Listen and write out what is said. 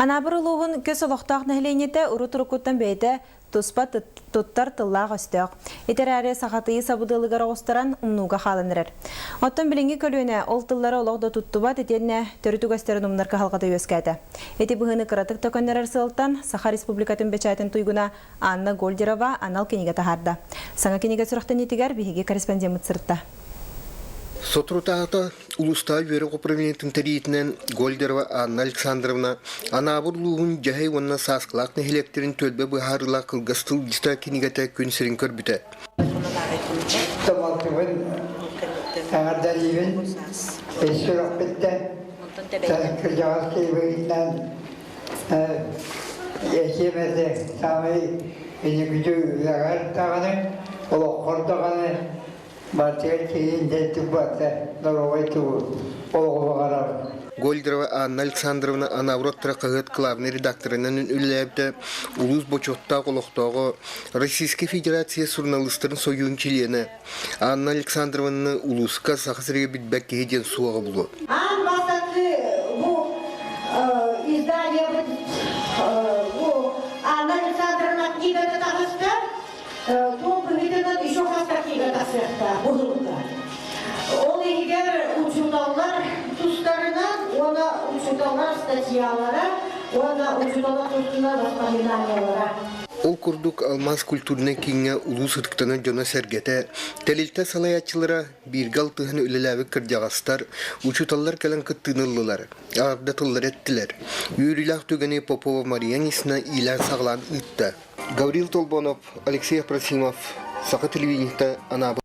Анабыр улуғын көз олықтақ нәхленеті ұры-тұрықуттан бәйті тұспа тұттар тыллақ өстіғ. Етер әрі сақатыйы сабыдылығыр оғыстыран ұмнуға қалынырыр. Оттан білінгі көлуіне ол тыллары олығда тұттубат етеніне түріту көстерін ұмнарға халғады өскәді. Еті бұғыны қыратық төкөнер арсылықтан Саха Республикатын бәчайтын туйгуна Анна Гольдерова анал кенеге тахарды. Саңа кенеге сұрақтан етігер бігеге корреспондент сұртта. Сотрутата улустал верок управлениятын таритинен Гольдерова Анна Александровна анабыр лугун жахай онна сасқылақ нехелектерин төлбе бұхарыла қылғыстыл диста кенегеті көнсерін көрбіті. Тамалтығын ағардаливін эсірақ бітті. Сәзікір жағас кейбігінен екемезді самай енігіді ұлағар тағаны, олық қордағаны Гольдерова Анна Александровна анавроттыра қағыт главный редакторынан үлләбді улус бочотта қолықтағы Российской Федерация журналистерін союын чилені. Анна Александровна улусқа сақсырға бітбәк кейден суағы бұлы. Анна Александровна книгада тағысты, том бұғыдынан еще хаста книгада сұрақта бұғылында. Ол егер учуталар тұстарынан, оны учуталар статьялары, оны учуталар тұстына воспоминаниялары. Ол күрдік алмаз культурны кеңе улус ұтықтаны жона сәргеті, тәлілті салаятчылара біргал тұхын өлеләві кірдіғастар, учуталар кәлін күттінылылар, ағырда тұллар әттілер. Юрилақ түгіні Попова Марьянисна иләр сағылан ұтты. Гаврил Толбонов, Алексей Просимов, Сақа телевидениеті анабы.